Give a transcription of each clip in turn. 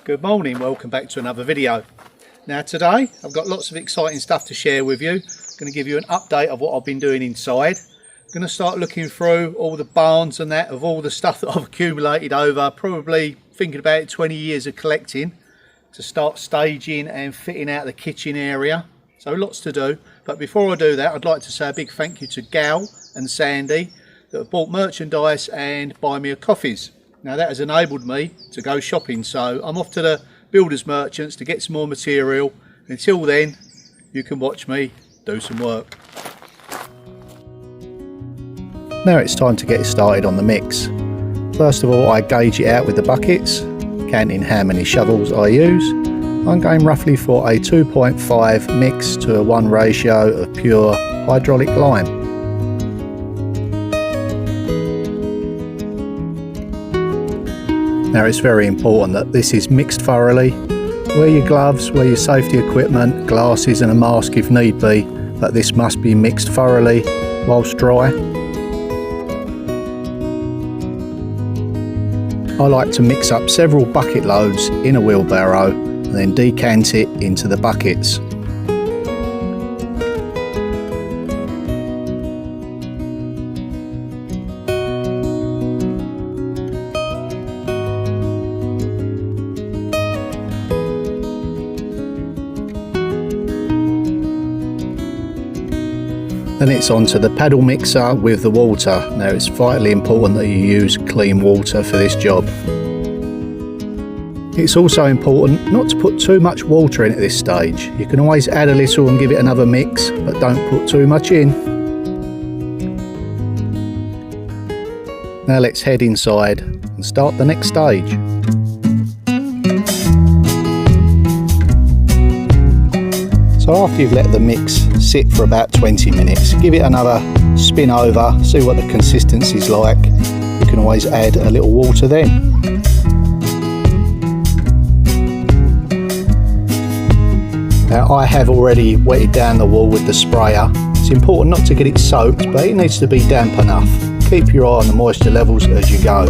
Good morning, welcome back to another video. Now today I've got lots of exciting stuff to share with you. I'm going to give you an update of what I've been doing inside. I'm going to start looking through all the barns and that of all the stuff that I've accumulated over probably thinking about 20 years of collecting, to start staging and fitting out the kitchen area. So lots to do, but before I do that I'd like to say a big thank you to Gal and Sandy that have bought merchandise and buy me a coffees. Now that has enabled me to go shopping, so I'm off to the builders merchants to get some more material. Until then, you can watch me do some work. Now it's time to get started on the mix. First of all, I gauge it out with the buckets, counting how many shovels I use. I'm going roughly for a 2.5 mix to a 1 ratio of pure hydraulic lime. Now it's very important that this is mixed thoroughly. Wear your gloves, wear your safety equipment, glasses and a mask if need be, but this must be mixed thoroughly whilst dry. I like to mix up several bucket loads in a wheelbarrow and then decant it into the buckets. Then it's on to the paddle mixer with the water. Now it's vitally important that you use clean water for this job. It's also important not to put too much water in at this stage. You can always add a little and give it another mix, but don't put too much in. Now let's head inside and start the next stage. So after you've let the mix sit for about 20 minutes, give it another spin over, see what the consistency's like. You can always add a little water then. Now I have already wetted down the wall with the sprayer. It's important not to get it soaked, but it needs to be damp enough. Keep your eye on the moisture levels as you go.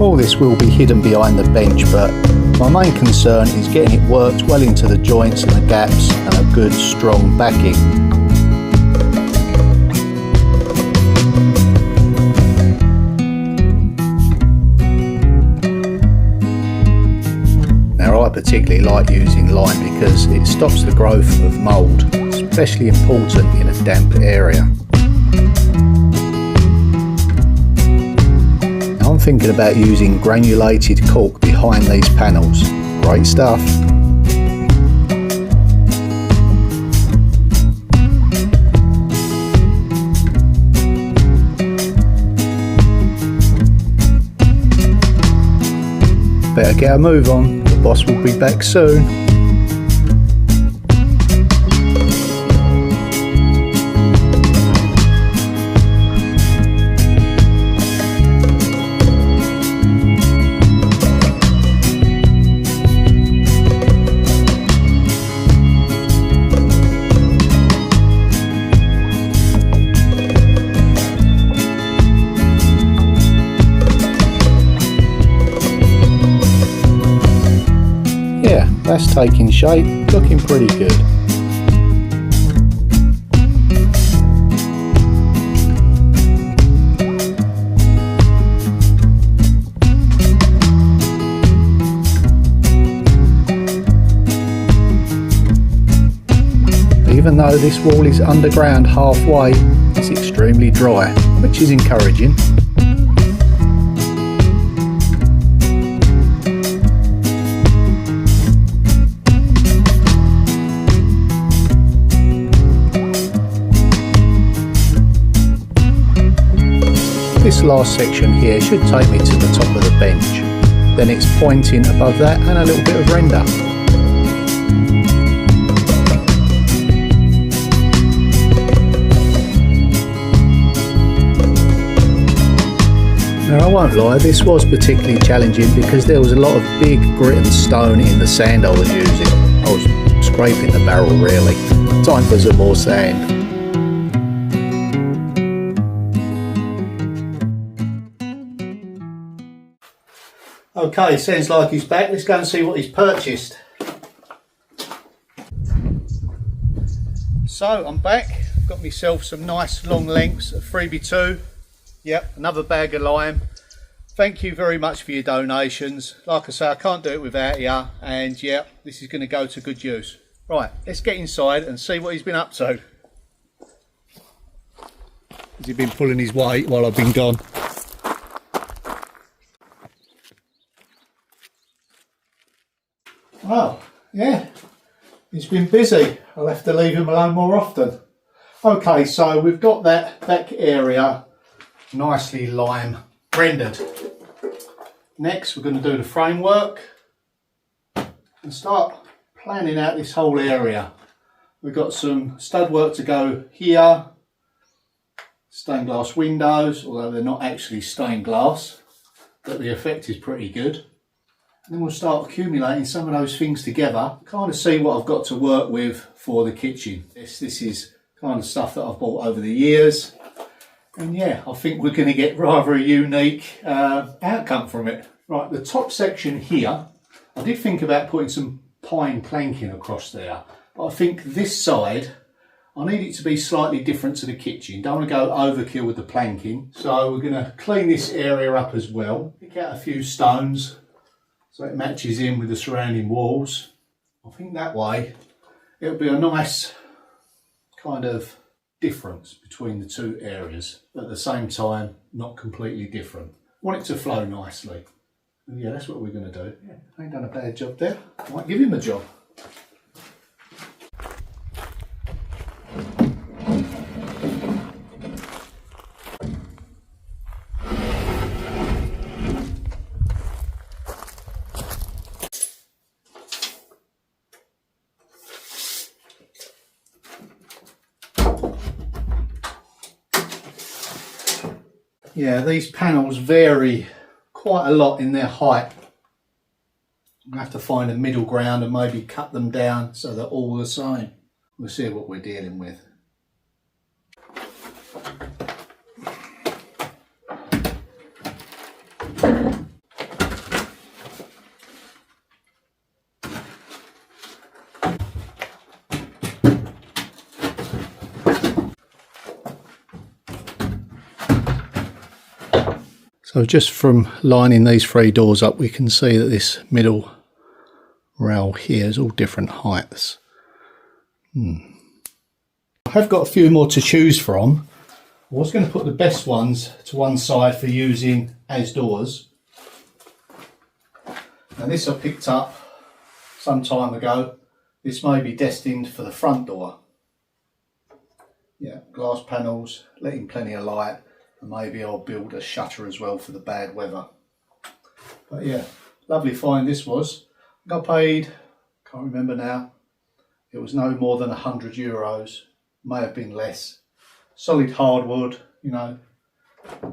All this will be hidden behind the bench, but my main concern is getting it worked well into the joints and the gaps and a good strong backing. Now I particularly like using lime because it stops the growth of mould, especially important in a damp area. I'm thinking about using granulated cork behind these panels. Great stuff. Better get a move on, the boss will be back soon. That's taking shape, looking pretty good. Even though this wall is underground halfway, it's extremely dry, which is encouraging. This last section here should take me to the top of the bench. Then it's pointing above that and a little bit of render. Now I won't lie, this was particularly challenging because there was a lot of big grit and stone in the sand I was using. I was scraping the barrel really. Time for some more sand. Okay, sounds like he's back. Let's go and see what he's purchased. So I'm back. Got myself some nice long lengths of 3x2. Yep, another bag of lime. Thank you very much for your donations. Like I say, I can't do it without you, and yeah, this is going to go to good use. Right, let's get inside and see what he's been up to. Has he been pulling his weight while I've been gone? Oh, yeah, he's been busy. I'll have to leave him alone more often. Okay, so we've got that back area nicely lime rendered. Next, we're going to do the framework and start planning out this whole area. We've got some stud work to go here, stained glass windows, although they're not actually stained glass, but the effect is pretty good. And then we'll start accumulating some of those things together, kind of see what I've got to work with for the kitchen. This is kind of stuff that I've bought over the years. And yeah, I think we're going to get rather a unique outcome from it. Right, the top section here, I did think about putting some pine planking across there, but I think this side, I need it to be slightly different to the kitchen. Don't want to go overkill with the planking. So we're going to clean this area up as well. Pick out a few stones so it matches in with the surrounding walls. I think that way it'll be a nice kind of difference between the two areas, but at the same time not completely different. I want it to flow nicely, and yeah, that's what we're going to do. Yeah, I ain't done a bad job there. I might give him a job. Yeah, these panels vary quite a lot in their height. I'm going to have to find a middle ground and maybe cut them down so they're all the same. We'll see what we're dealing with. So just from lining these three doors up, we can see that this middle rail here is all different heights. I have got a few more to choose from. I was going to put the best ones to one side for using as doors. Now this I picked up some time ago. This may be destined for the front door. Yeah, glass panels, letting plenty of light. And maybe I'll build a shutter as well for the bad weather. But yeah, lovely find this was. I got paid, can't remember now, it was no more than €100, may have been less. Solid hardwood, you know,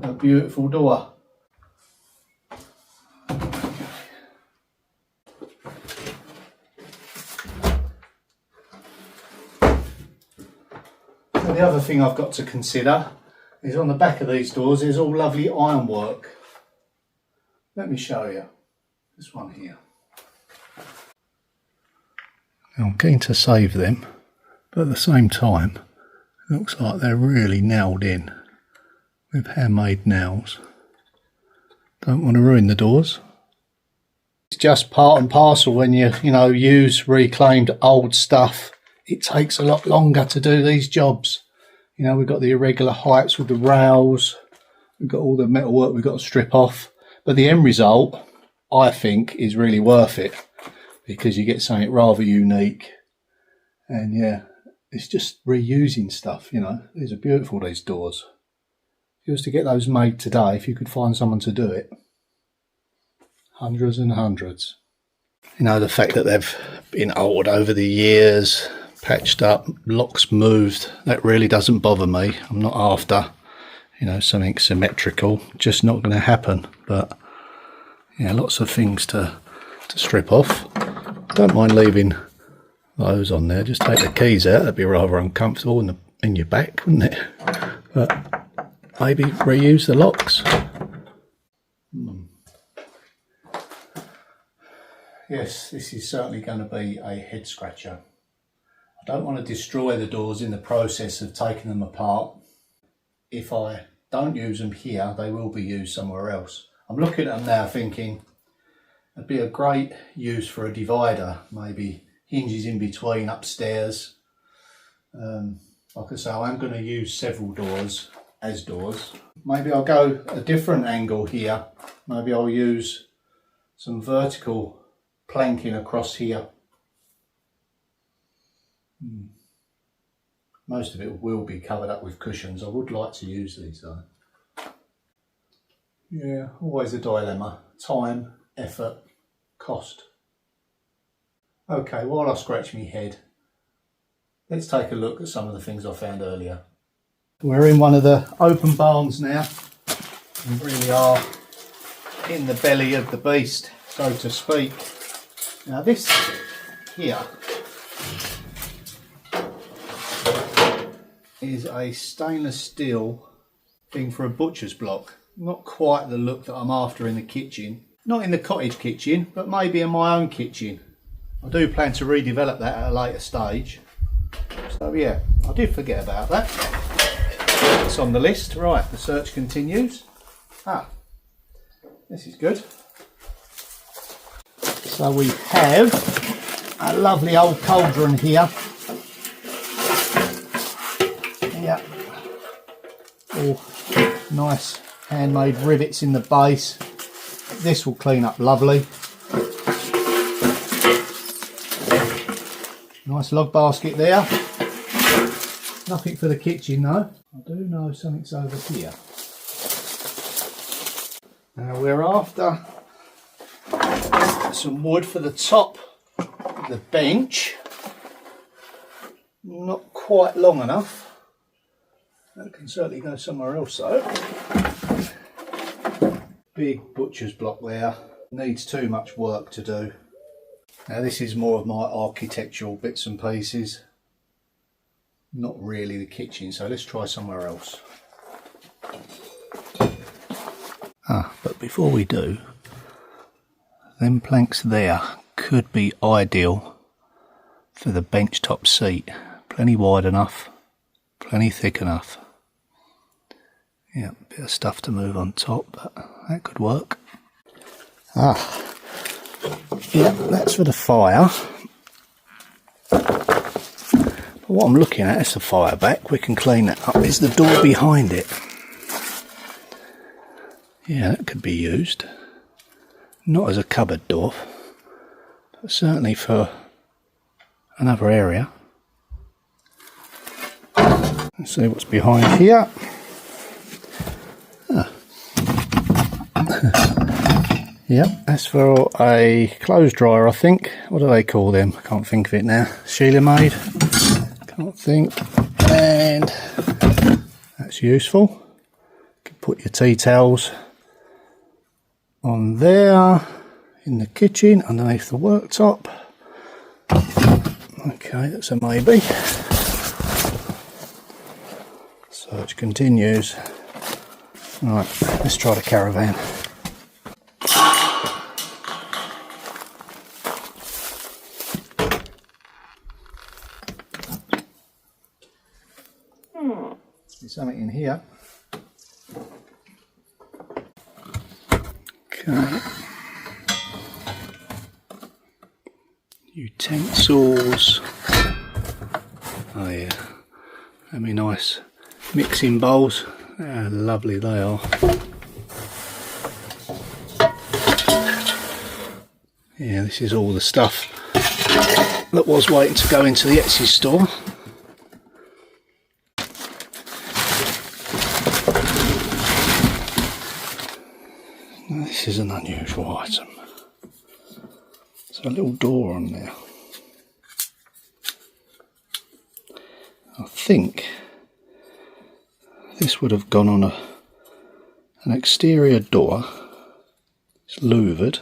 a beautiful door. And the other thing I've got to consider is on the back of these doors there's all lovely ironwork. Let me show you. This one here. Now I'm keen to save them, but at the same time it looks like they're really nailed in with handmade nails. Don't want to ruin the doors. It's just part and parcel when you use reclaimed old stuff. It takes a lot longer to do these jobs. You know, we've got the irregular heights with the rails, we've got all the metalwork we've got to strip off, but the end result, I think, is really worth it because you get something rather unique. And yeah, it's just reusing stuff, you know. These are beautiful, these doors. If you was to get those made today, if you could find someone to do it, hundreds and hundreds. You know, the fact that they've been altered over the years, patched up, locks moved, that really doesn't bother me. I'm not after, you know, something symmetrical, just not going to happen. But yeah, lots of things to strip off. Don't mind leaving those on there. Just take the keys out. That'd be rather uncomfortable in your back, wouldn't it? But maybe reuse the locks. Yes, this is certainly going to be a head scratcher. I don't want to destroy the doors in the process of taking them apart. If I don't use them here, they will be used somewhere else. I'm looking at them now thinking it'd be a great use for a divider, maybe hinges in between upstairs. Like I say, I'm going to use several doors as doors. Maybe I'll go a different angle here. Maybe I'll use some vertical planking across here. Most of it will be covered up with cushions. I would like to use these though. Yeah, always a dilemma. Time, effort, cost. Okay, while I scratch my head, let's take a look at some of the things I found earlier. We're in one of the open barns now. We really are in the belly of the beast, so to speak. Now this here is a stainless steel thing for a butcher's block. Not quite the look that I'm after in the kitchen. Not in the cottage kitchen, but maybe in my own kitchen. I do plan to redevelop that at a later stage. So yeah, I did forget about that. It's on the list. Right, the search continues. This is good. So we have a lovely old cauldron here. Yeah. All nice handmade rivets in the base. This will clean up lovely. Nice log basket there. Nothing for the kitchen though. I do know something's over here. Now we're after some wood for the top of the bench. Not quite long enough. That can certainly go somewhere else though. Big butcher's block there. Needs too much work to do. Now this is more of my architectural bits and pieces. Not really the kitchen, so let's try somewhere else. But before we do, them planks there could be ideal for the bench top seat. Plenty wide enough, plenty thick enough. Yeah, bit of stuff to move on top, but that could work. Yeah, that's for the fire. But what I'm looking at is the fire back. We can clean that up. Is the door behind it? Yeah, that could be used. Not as a cupboard door, but certainly for another area. Let's see what's behind here. Yep, that's for a clothes dryer, I think. What do they call them? I can't think of it now. Sheila made. Can't think. And that's useful. You can put your tea towels on there in the kitchen underneath the worktop. Okay, that's a maybe. Search continues. Right, let's try the caravan. There's something in here. Okay. Utensils. Oh yeah. That'd be nice. Mixing bowls. How lovely they are. Yeah, this is all the stuff that was waiting to go into the Etsy store. This is an unusual item. There's a little door on there. I think this would have gone on an exterior door. It's louvered.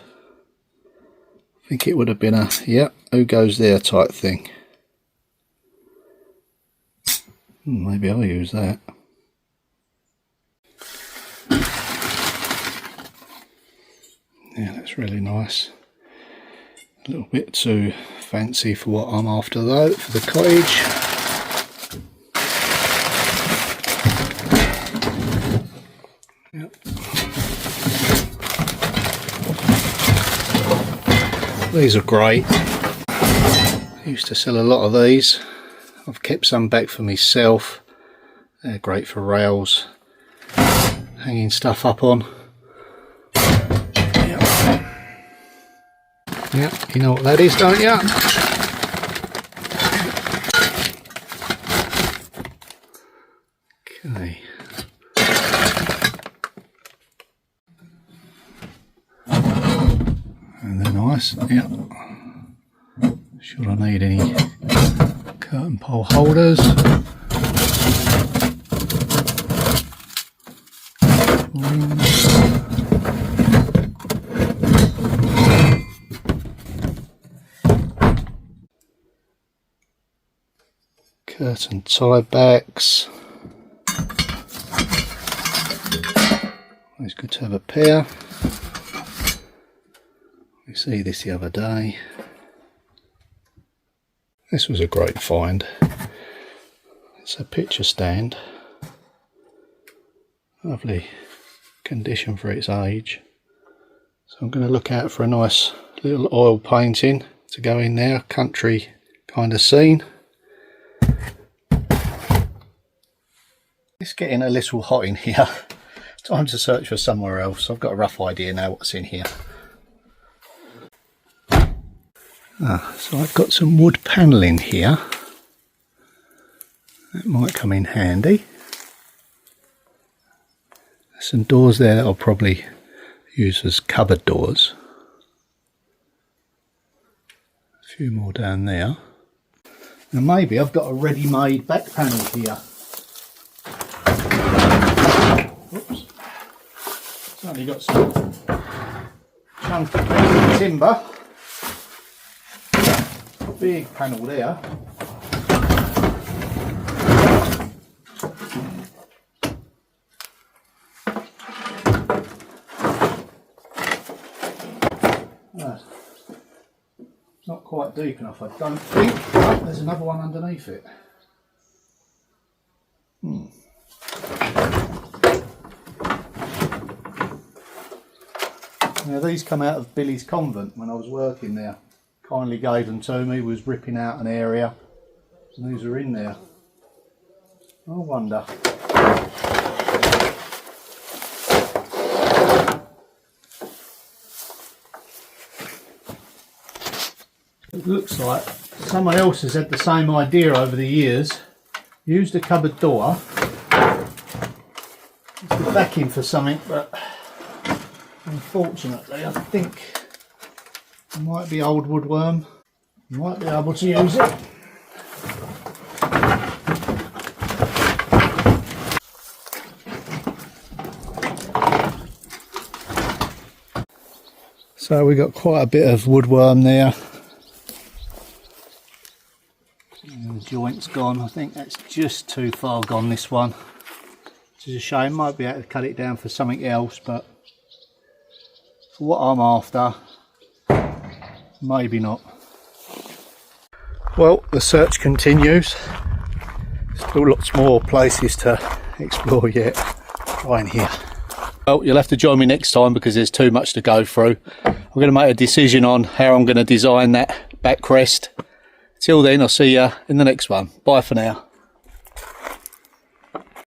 I think it would have been a, yeah, who goes there type thing. Maybe I'll use that. Yeah, that's really nice. A little bit too fancy for what I'm after though, for the cottage. Yep. These are great. I used to sell a lot of these. I've kept some back for myself. They're great for rails, hanging stuff up on. Yep, you know what that is, don't you? Okay. And they're nice, yep. Should I need any curtain pole holders? Curtain tie backs. Always good to have a pair. We see this the other day. This was a great find. It's a picture stand. Lovely condition for its age. So I'm going to look out for a nice little oil painting to go in there. Country kind of scene. It's getting a little hot in here. Time to search for somewhere else. I've got a rough idea now what's in here. So I've got some wood panelling here. That might come in handy. There's some doors there that I'll probably use as cupboard doors. A few more down there. Now maybe I've got a ready-made back panel here. Oops. It's only got some chunky pieces of timber. Big panel there. It's not quite deep enough, I don't think. Oh, there's another one underneath it. Now these come out of Billy's convent when I was working there. Kindly gave them to me, was ripping out an area, and these are in there. I wonder. It looks like someone else has had the same idea over the years. Used a cupboard door. It's the backing for something, but unfortunately I think it might be old woodworm. Might be able to use it. So we got quite a bit of woodworm there. And the joint's gone. I think that's just too far gone, this one. Which is a shame. Might be able to cut it down for something else, but for what I'm after, maybe not. Well, the search continues. Still lots more places to explore yet. Right in here. Well, you'll have to join me next time because there's too much to go through. I'm going to make a decision on how I'm going to design that backrest. Till then, I'll see you in the next one. Bye for now.